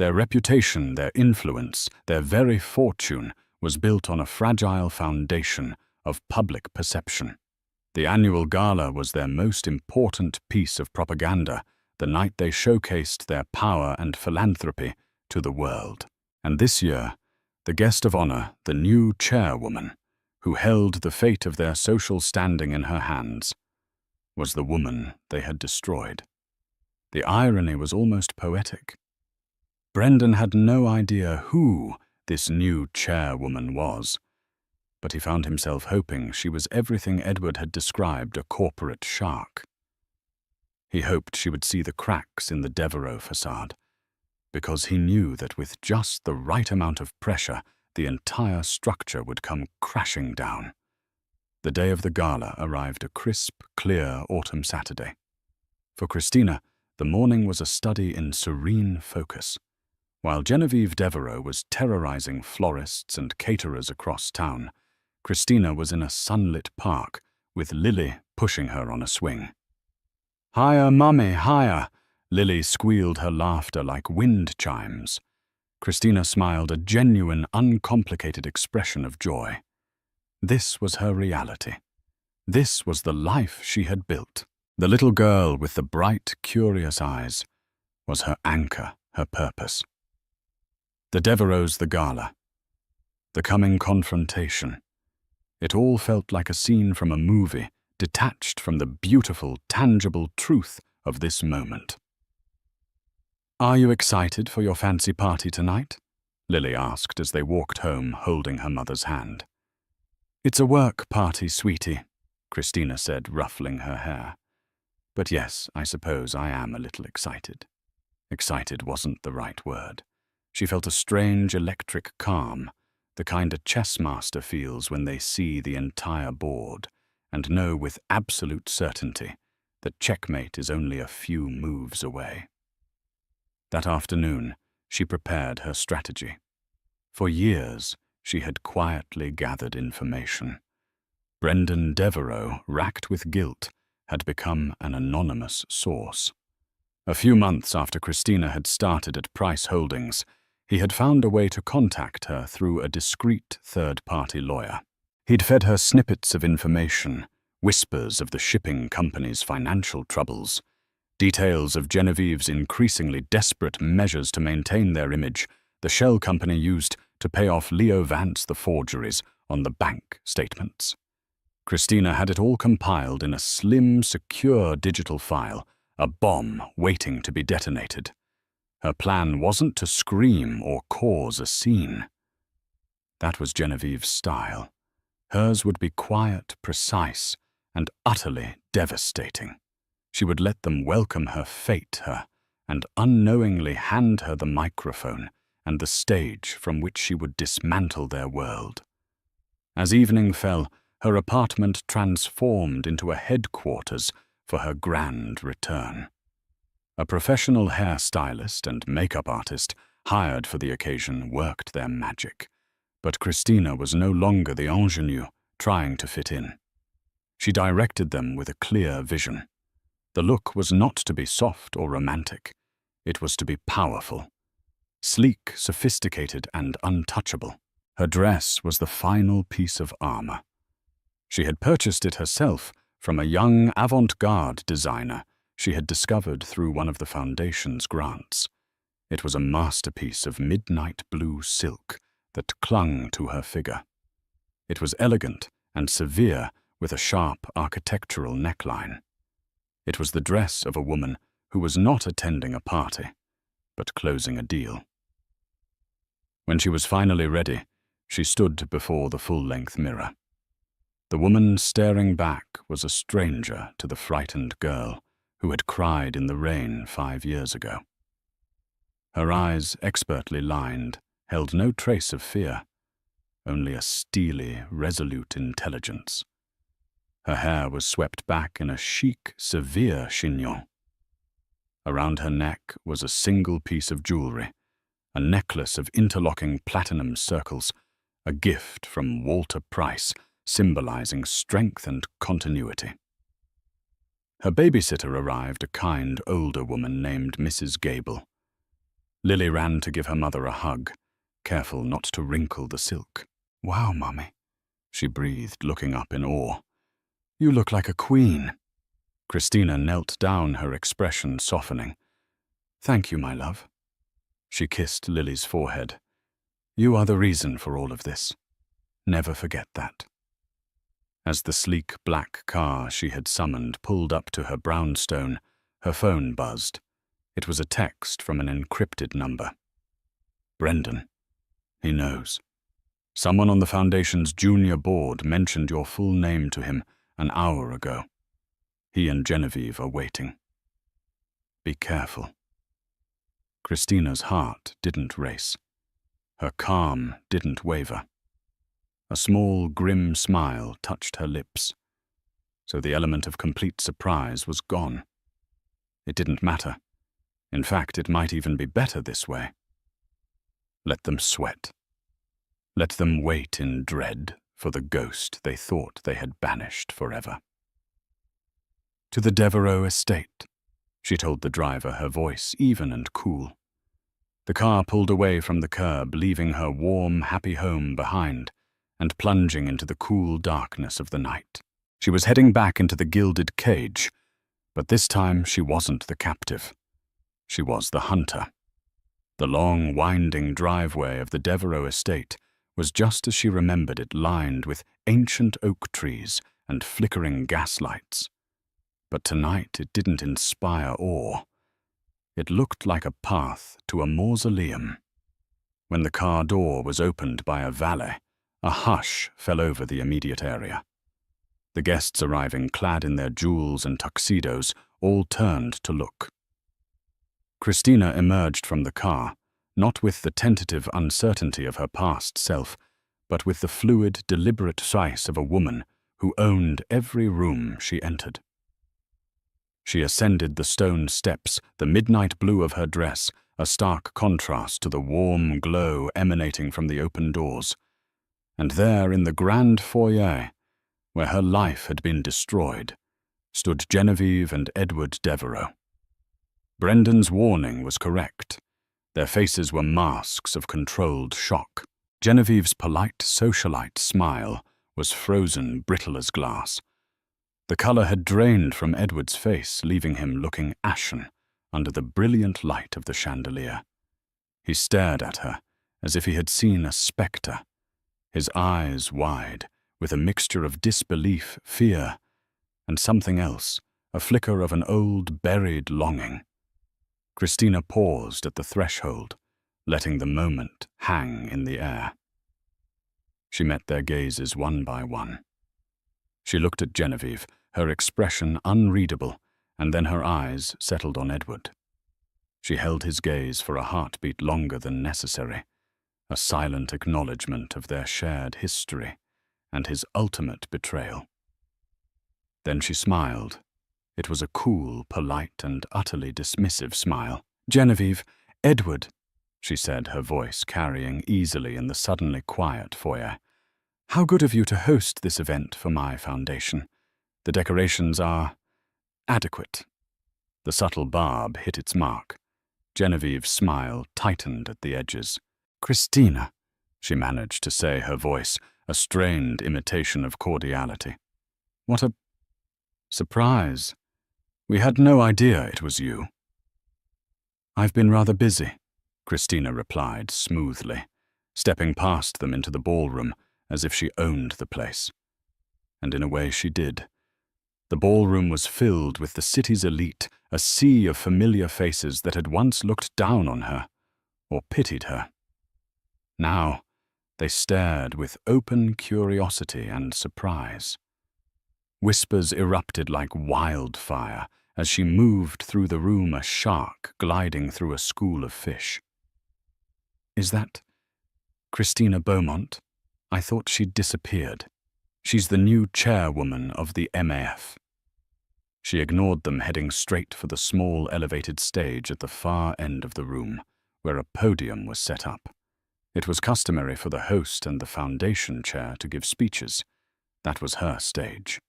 Their reputation, their influence, their very fortune was built on a fragile foundation of public perception. The annual gala was their most important piece of propaganda, the night they showcased their power and philanthropy to the world. And this year, the guest of honor, the new chairwoman, who held the fate of their social standing in her hands, was the woman they had destroyed. The irony was almost poetic. Brendan had no idea who this new chairwoman was, but he found himself hoping she was everything Edward had described a corporate shark. He hoped she would see the cracks in the Devereux facade, because he knew that with just the right amount of pressure, the entire structure would come crashing down. The day of the gala arrived a crisp, clear autumn Saturday. For Christina, the morning was a study in serene focus. While Genevieve Devereux was terrorizing florists and caterers across town, Christina was in a sunlit park with Lily pushing her on a swing. "Higher, mummy, higher!" Lily squealed her laughter like wind chimes. Christina smiled a genuine, uncomplicated expression of joy. This was her reality. This was the life she had built. The little girl with the bright, curious eyes was her anchor, her purpose. The Devereux, the gala, the coming confrontation. It all felt like a scene from a movie, detached from the beautiful, tangible truth of this moment. "Are you excited for your fancy party tonight?" Lily asked as they walked home holding her mother's hand. "It's a work party, sweetie," Christina said, ruffling her hair. "But yes, I suppose I am a little excited." Excited wasn't the right word. She felt a strange electric calm, the kind a chess master feels when they see the entire board and know with absolute certainty that checkmate is only a few moves away. That afternoon, she prepared her strategy. For years, she had quietly gathered information. Brendan Devereux, racked with guilt, had become an anonymous source. A few months after Christina had started at Price Holdings, he had found a way to contact her through a discreet third-party lawyer. He'd fed her snippets of information, whispers of the shipping company's financial troubles, details of Genevieve's increasingly desperate measures to maintain their image the shell company used to pay off Leo Vance the forgeries on the bank statements. Christina had it all compiled in a slim, secure digital file, a bomb waiting to be detonated. Her plan wasn't to scream or cause a scene. That was Genevieve's style. Hers would be quiet, precise, and utterly devastating. She would let them welcome her fate, and unknowingly hand her the microphone and the stage from which she would dismantle their world. As evening fell, her apartment transformed into a headquarters for her grand return. A professional hairstylist and makeup artist hired for the occasion worked their magic, but Christina was no longer the ingenue trying to fit in. She directed them with a clear vision. The look was not to be soft or romantic. It was to be powerful. Sleek, sophisticated, and untouchable. Her dress was the final piece of armor. She had purchased it herself from a young avant-garde designer she had discovered through one of the foundation's grants. It was a masterpiece of midnight blue silk that clung to her figure. It was elegant and severe with a sharp architectural neckline. It was the dress of a woman who was not attending a party, but closing a deal. When she was finally ready, she stood before the full-length mirror. The woman staring back was a stranger to the frightened girl who had cried in the rain 5 years ago. Her eyes, expertly lined, held no trace of fear, only a steely, resolute intelligence. Her hair was swept back in a chic, severe chignon. Around her neck was a single piece of jewelry, a necklace of interlocking platinum circles, a gift from Walter Price, symbolizing strength and continuity. Her babysitter arrived, a kind older woman named Mrs. Gable. Lily ran to give her mother a hug, careful not to wrinkle the silk. "Wow, Mummy," she breathed, looking up in awe. "You look like a queen." Christina knelt down, her expression softening. "Thank you, my love." She kissed Lily's forehead. "You are the reason for all of this. Never forget that." As the sleek black car she had summoned pulled up to her brownstone, her phone buzzed. It was a text from an encrypted number. "Brendan. He knows. Someone on the Foundation's junior board mentioned your full name to him an hour ago. He and Genevieve are waiting. Be careful." Christina's heart didn't race. Her calm didn't waver. A small, grim smile touched her lips. So the element of complete surprise was gone. It didn't matter. In fact, it might even be better this way. Let them sweat. Let them wait in dread for the ghost they thought they had banished forever. "To the Devereux estate," she told the driver, her voice even and cool. The car pulled away from the curb, leaving her warm, happy home behind and plunging into the cool darkness of the night. She was heading back into the gilded cage, but this time she wasn't the captive. She was the hunter. The long, winding driveway of the Devereux estate was just as she remembered it, lined with ancient oak trees and flickering gaslights. But tonight it didn't inspire awe. It looked like a path to a mausoleum. When the car door was opened by a valet, a hush fell over the immediate area. The guests arriving clad in their jewels and tuxedos all turned to look. Christina emerged from the car, not with the tentative uncertainty of her past self, but with the fluid, deliberate size of a woman who owned every room she entered. She ascended the stone steps, the midnight blue of her dress a stark contrast to the warm glow emanating from the open doors. And there, in the grand foyer, where her life had been destroyed, stood Genevieve and Edward Devereux. Brendan's warning was correct. Their faces were masks of controlled shock. Genevieve's polite socialite smile was frozen, brittle as glass. The color had drained from Edward's face, leaving him looking ashen under the brilliant light of the chandelier. He stared at her as if he had seen a spectre, his eyes wide, with a mixture of disbelief, fear, and something else, a flicker of an old, buried longing. Christina paused at the threshold, letting the moment hang in the air. She met their gazes one by one. She looked at Genevieve, her expression unreadable, and then her eyes settled on Edward. She held his gaze for a heartbeat longer than necessary, a silent acknowledgement of their shared history and his ultimate betrayal. Then she smiled. It was a cool, polite, and utterly dismissive smile. "Genevieve, Edward," she said, her voice carrying easily in the suddenly quiet foyer. "How good of you to host this event for my foundation. The decorations are adequate." The subtle barb hit its mark. Genevieve's smile tightened at the edges. "Christina," she managed to say, her voice a strained imitation of cordiality. "What a surprise. We had no idea it was you." "I've been rather busy," Christina replied smoothly, stepping past them into the ballroom as if she owned the place. And in a way she did. The ballroom was filled with the city's elite, a sea of familiar faces that had once looked down on her or pitied her. Now, they stared with open curiosity and surprise. Whispers erupted like wildfire as she moved through the room, a shark gliding through a school of fish. "Is that Christina Beaumont? I thought she'd disappeared. She's the new chairwoman of the MAF." She ignored them, heading straight for the small elevated stage at the far end of the room, where a podium was set up. It was customary for the host and the foundation chair to give speeches. That was her stage.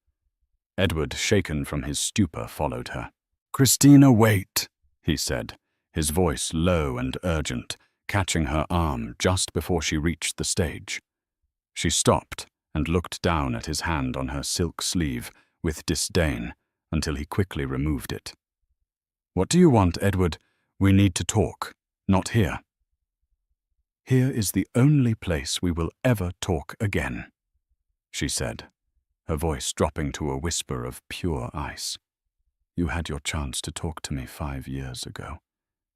Edward, shaken from his stupor, followed her. "Christina, wait," he said, his voice low and urgent, catching her arm just before she reached the stage. She stopped and looked down at his hand on her silk sleeve with disdain until he quickly removed it. "What do you want, Edward? We need to talk, not here." "Here is the only place we will ever talk again," she said, her voice dropping to a whisper of pure ice. "You had your chance to talk to me 5 years ago.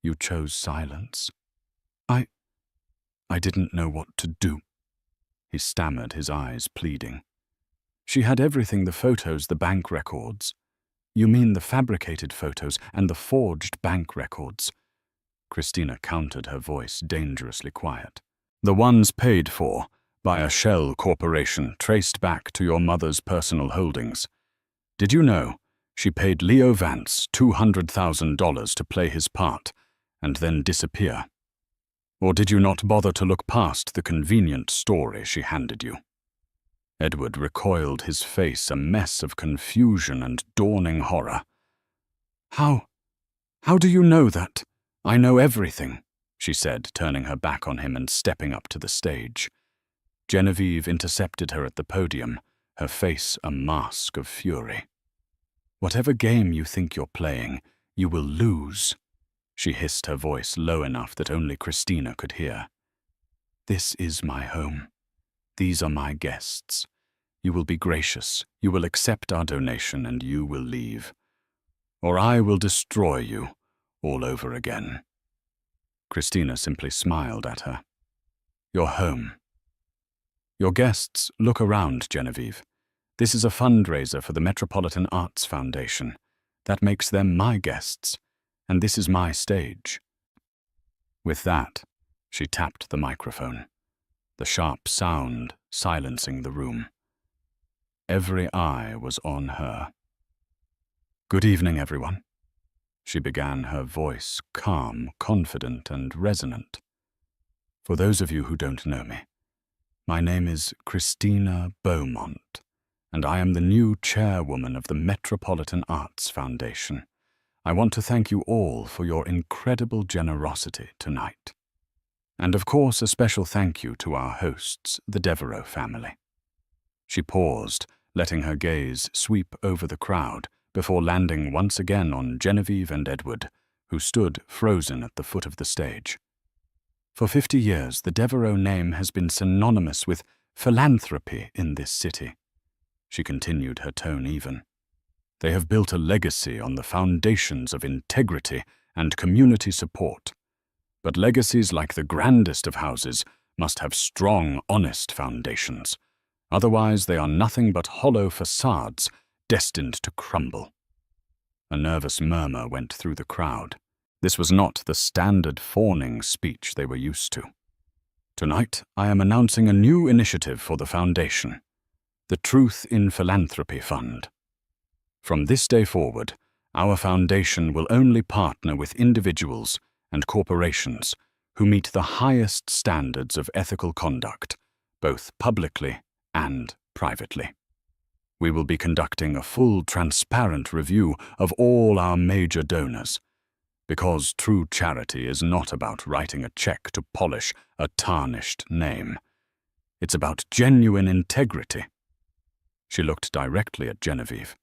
You chose silence. I didn't know what to do." He stammered, his eyes pleading. "She had everything, the photos, the bank records." "You mean the fabricated photos and the forged bank records?" Christina countered, her voice dangerously quiet. "The ones paid for by a shell corporation traced back to your mother's personal holdings. Did you know she paid Leo Vance $200,000 to play his part and then disappear? Or did you not bother to look past the convenient story she handed you?" Edward recoiled, his face a mess of confusion and dawning horror. How do you know that?" "I know everything," she said, turning her back on him and stepping up to the stage. Genevieve intercepted her at the podium, her face a mask of fury. "Whatever game you think you're playing, you will lose," she hissed, her voice low enough that only Christina could hear. "This is my home. These are my guests. You will be gracious, you will accept our donation, and you will leave. Or I will destroy you all over again." Christina simply smiled at her. "You're home." "Your guests, look around, Genevieve. This is a fundraiser for the Metropolitan Arts Foundation. That makes them my guests, and this is my stage." With that, she tapped the microphone, the sharp sound silencing the room. Every eye was on her. "Good evening, everyone," she began, her voice calm, confident, and resonant. "For those of you who don't know me, my name is Christina Beaumont, and I am the new chairwoman of the Metropolitan Arts Foundation. I want to thank you all for your incredible generosity tonight. And of course, a special thank you to our hosts, the Devereaux family." She paused, letting her gaze sweep over the crowd before landing once again on Genevieve and Edward, who stood frozen at the foot of the stage. "For 50 years, the Devereaux name has been synonymous with philanthropy in this city," she continued, her tone even. "They have built a legacy on the foundations of integrity and community support. But legacies like the grandest of houses must have strong, honest foundations. Otherwise, they are nothing but hollow facades destined to crumble." A nervous murmur went through the crowd. This was not the standard fawning speech they were used to. "Tonight, I am announcing a new initiative for the foundation, the Truth in Philanthropy Fund. From this day forward, our foundation will only partner with individuals and corporations who meet the highest standards of ethical conduct, both publicly and privately. We will be conducting a full, transparent review of all our major donors, because true charity is not about writing a check to polish a tarnished name. It's about genuine integrity." She looked directly at Genevieve.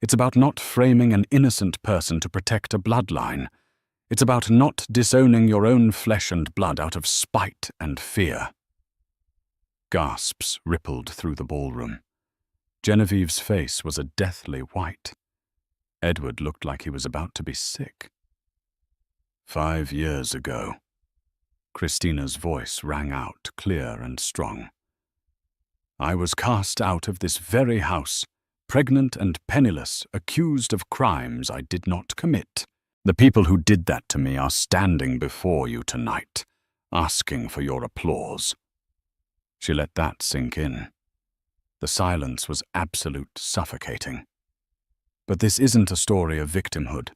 "It's about not framing an innocent person to protect a bloodline. It's about not disowning your own flesh and blood out of spite and fear." Gasps rippled through the ballroom. Genevieve's face was a deathly white. Edward looked like he was about to be sick. 5 years ago, Christina's voice rang out clear and strong. "I was cast out of this very house, pregnant and penniless, accused of crimes I did not commit. The people who did that to me are standing before you tonight, asking for your applause." She let that sink in. The silence was absolute suffocating. "But this isn't a story of victimhood,"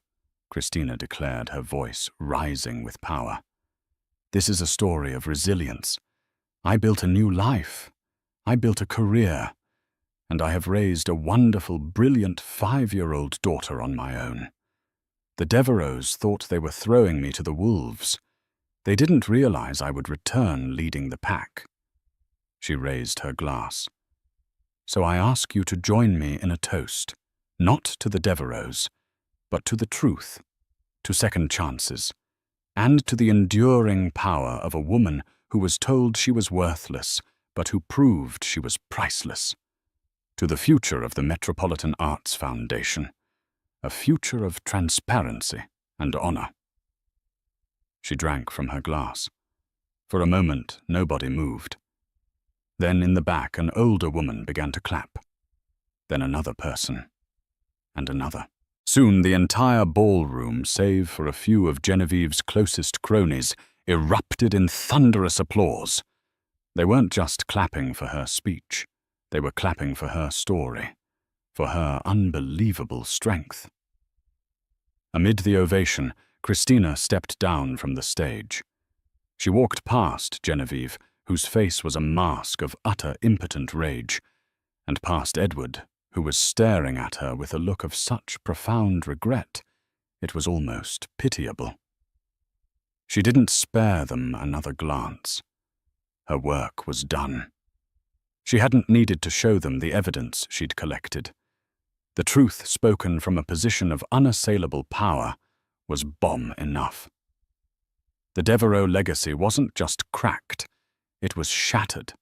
Christina declared, her voice rising with power. "This is a story of resilience. I built a new life. I built a career. And I have raised a wonderful, brilliant 5-year-old daughter on my own. The Devereaux thought they were throwing me to the wolves. They didn't realize I would return leading the pack. She raised her glass. So I ask you to join me in a toast, not to the Devereaux, but to the truth, to second chances, and to the enduring power of a woman who was told she was worthless, but who proved she was priceless. To the future of the Metropolitan Arts Foundation, a future of transparency and honor. She drank from her glass. For a moment, nobody moved. Then in the back, an older woman began to clap. Then another person, and another. Soon the entire ballroom, save for a few of Genevieve's closest cronies, erupted in thunderous applause. They weren't just clapping for her speech. They were clapping for her story, for her unbelievable strength. Amid the ovation, Christina stepped down from the stage. She walked past Genevieve, whose face was a mask of utter impotent rage, and past Edward, who was staring at her with a look of such profound regret, it was almost pitiable. She didn't spare them another glance. Her work was done. She hadn't needed to show them the evidence she'd collected. The truth spoken from a position of unassailable power was bomb enough. The Devereaux legacy wasn't just cracked, it was shattered.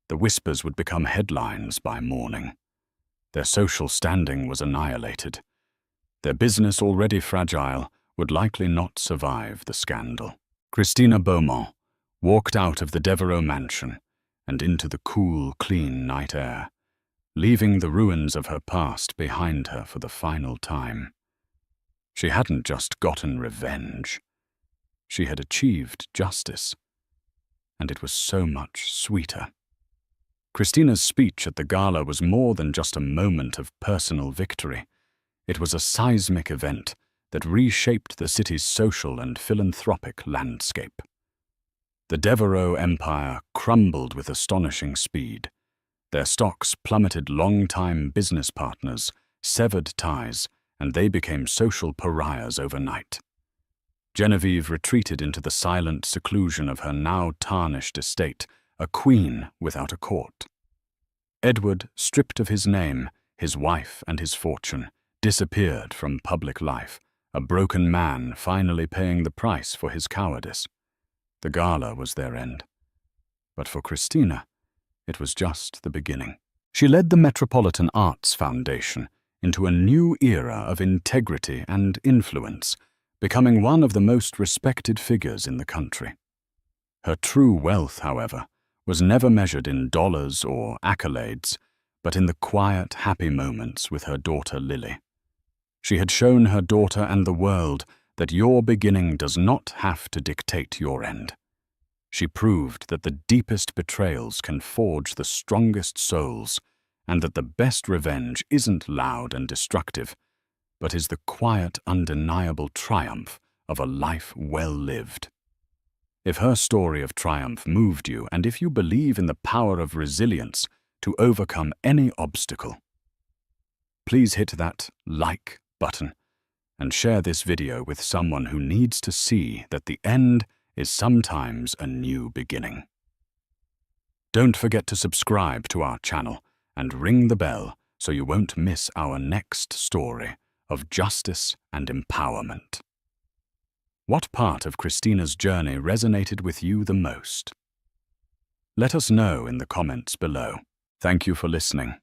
The whispers would become headlines by morning. Their social standing was annihilated. Their business, already fragile, would likely not survive the scandal. Christina Beaumont walked out of the Devereaux mansion and into the cool, clean night air, leaving the ruins of her past behind her for the final time. She hadn't just gotten revenge. She had achieved justice, and it was so much sweeter. Christina's speech at the gala was more than just a moment of personal victory. It was a seismic event that reshaped the city's social and philanthropic landscape. The Devereaux empire crumbled with astonishing speed. Their stocks plummeted long-time business partners, severed ties, and they became social pariahs overnight. Genevieve retreated into the silent seclusion of her now tarnished estate, a queen without a court. Edward, stripped of his name, his wife, and his fortune, disappeared from public life, a broken man finally paying the price for his cowardice. The gala was their end. But for Christina, it was just the beginning. She led the Metropolitan Arts Foundation into a new era of integrity and influence, becoming one of the most respected figures in the country. Her true wealth, however, was never measured in dollars or accolades, but in the quiet, happy moments with her daughter Lily. She had shown her daughter and the world that your beginning does not have to dictate your end. She proved that the deepest betrayals can forge the strongest souls, and that the best revenge isn't loud and destructive, but is the quiet, undeniable triumph of a life well lived. If her story of triumph moved you, and if you believe in the power of resilience to overcome any obstacle, please hit that like button and share this video with someone who needs to see that the end is sometimes a new beginning. Don't forget to subscribe to our channel and ring the bell so you won't miss our next story of justice and empowerment. What part of Christina's journey resonated with you the most? Let us know in the comments below. Thank you for listening.